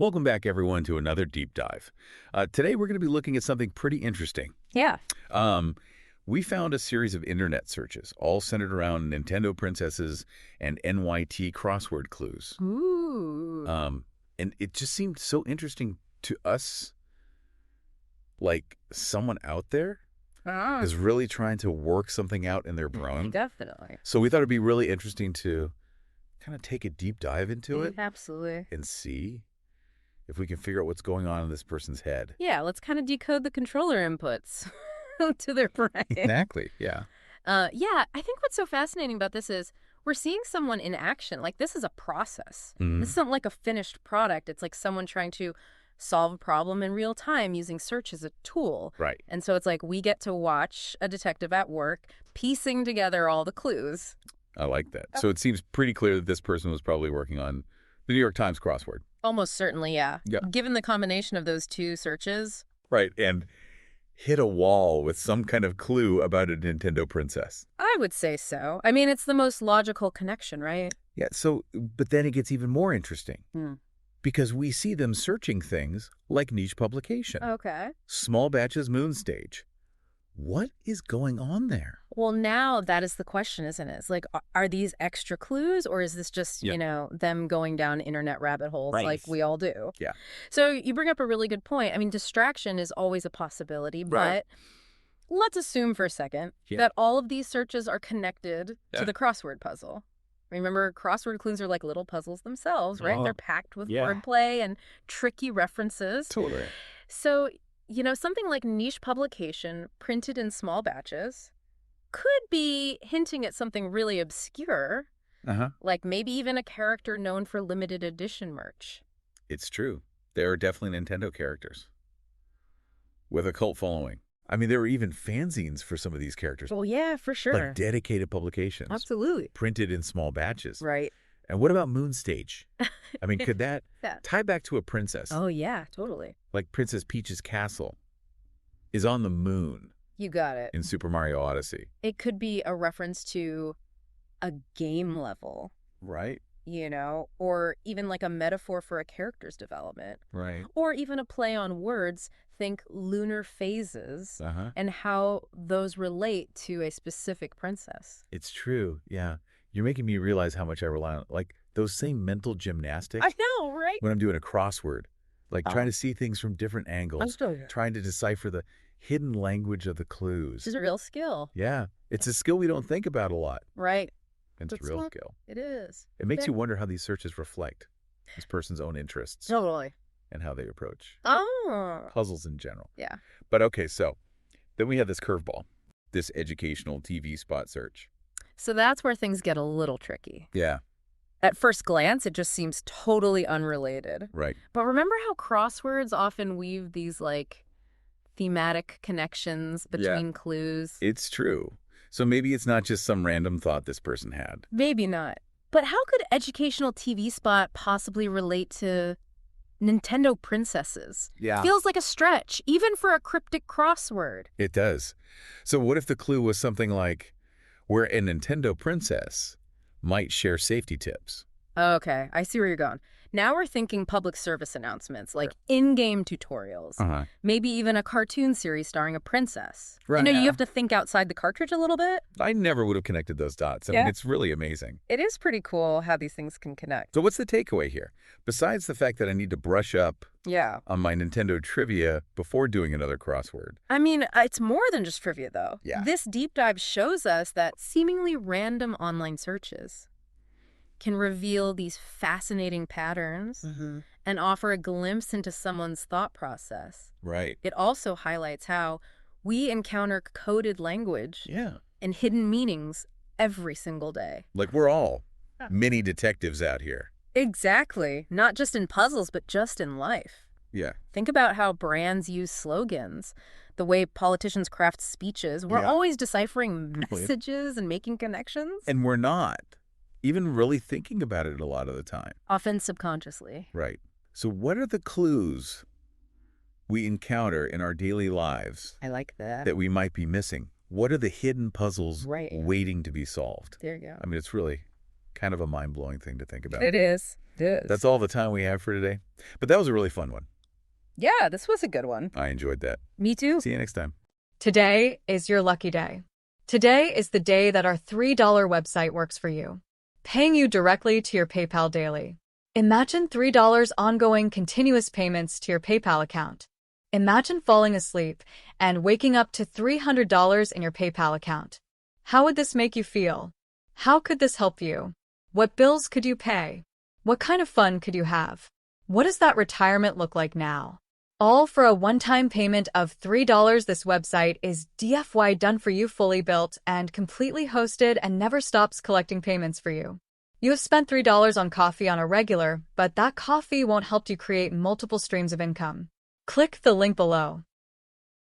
Welcome back, everyone, to another deep dive. Today, we're going to be looking at something pretty interesting. Yeah. We found a series of internet searches, all centered around Nintendo princesses and NYT crossword clues. Ooh. And it just seemed so interesting to us, like someone out there is really trying to work something out in their brain. Definitely. So we thought it'd be really interesting to kind of take a deep dive into it. Absolutely. And see if we can figure out what's going on in this person's head. Yeah, let's kind of decode the controller inputs to their brain. Exactly, yeah. Yeah, I think what's so fascinating about this is we're seeing someone in action. Like, this is a process. Mm-hmm. This isn't like a finished product. It's like someone trying to solve a problem in real time using search as a tool. Right. And so it's like we get to watch a detective at work piecing together all the clues. I like that. So it seems pretty clear that this person was probably working on the New York Times crossword. Almost certainly, yeah. Yeah. Given the combination of those two searches. Right, and hit a wall with some kind of clue about a Nintendo princess. I would say so. I mean, it's the most logical connection, right? Yeah, so, but then it gets even more interesting. Hmm. Because we see them searching things like niche publication. Okay. Small batches moon stage. What is going on there? Well, now that is the question, isn't it? It's like, are these extra clues, or is this just, them going down internet rabbit holes like we all do? Yeah. So you bring up a really good point. I mean, distraction is always a possibility, but let's assume for a second that all of these searches are connected to the crossword puzzle. Remember, crossword clues are like little puzzles themselves, right? They're packed with wordplay and tricky references. Totally. So, something like niche publication printed in small batches could be hinting at something really obscure, like maybe even a character known for limited edition merch. It's true. There are definitely Nintendo characters with a cult following. I mean, there were even fanzines for some of these characters. Oh, yeah, for sure. Like dedicated publications. Absolutely. Printed in small batches. Right. And what about Moon Stage? I mean, could that tie back to a princess? Oh, yeah, totally. Like Princess Peach's castle is on the moon. You got it. In Super Mario Odyssey. It could be a reference to a game level. Right. Or even like a metaphor for a character's development. Right. Or even a play on words. Think lunar phases and how those relate to a specific princess. It's true, yeah. You're making me realize how much I rely on, like, those same mental gymnastics. I know, right? When I'm doing a crossword, like trying to see things from different angles, trying to decipher the hidden language of the clues. It's a real skill. Yeah, it's a skill we don't think about a lot. Right. It's a real skill. It is. It makes you wonder how these searches reflect this person's own interests. Totally. And how they approach Oh. puzzles in general. Yeah. But okay, so then we have this curveball, this educational TV spot search. So that's where things get a little tricky. Yeah. At first glance, it just seems totally unrelated. Right. But remember how crosswords often weave these, like, thematic connections between clues? It's true. So maybe it's not just some random thought this person had. Maybe not. But how could educational TV spot possibly relate to Nintendo princesses? Yeah. Feels like a stretch, even for a cryptic crossword. It does. So what if the clue was something like where a Nintendo princess might share safety tips? Okay, I see where you're going. Now we're thinking public service announcements, like in-game tutorials. Maybe even a cartoon series starring a princess. Right. You have to think outside the cartridge a little bit. I never would have connected those dots. I mean, it's really amazing. It is pretty cool how these things can connect. So what's the takeaway here? Besides the fact that I need to brush up on my Nintendo trivia before doing another crossword. I mean, it's more than just trivia, though. Yeah. This deep dive shows us that seemingly random online searches can reveal these fascinating patterns and offer a glimpse into someone's thought process. Right. It also highlights how we encounter coded language and hidden meanings every single day. Like we're all mini detectives out here. Exactly. Not just in puzzles, but just in life. Yeah. Think about how brands use slogans, the way politicians craft speeches. We're always deciphering messages and making connections. And we're not even really thinking about it a lot of the time. Often subconsciously. Right. So what are the clues we encounter in our daily lives? I like that. That we might be missing? What are the hidden puzzles waiting to be solved? There you go. I mean, it's really kind of a mind-blowing thing to think about. It is. It is. That's all the time we have for today. But that was a really fun one. Yeah, this was a good one. I enjoyed that. Me too. See you next time. Today is your lucky day. Today is the day that our $3 website works for you, paying you directly to your PayPal daily. Imagine $3 ongoing continuous payments to your PayPal account. Imagine falling asleep and waking up to $300 in your PayPal account. How would this make you feel? How could this help you? What bills could you pay? What kind of fun could you have? What does that retirement look like now? All for a one-time payment of $3. This website is DFY done for you, fully built and completely hosted, and never stops collecting payments for you. You have spent $3 on coffee on a regular, but that coffee won't help you create multiple streams of income. Click the link below.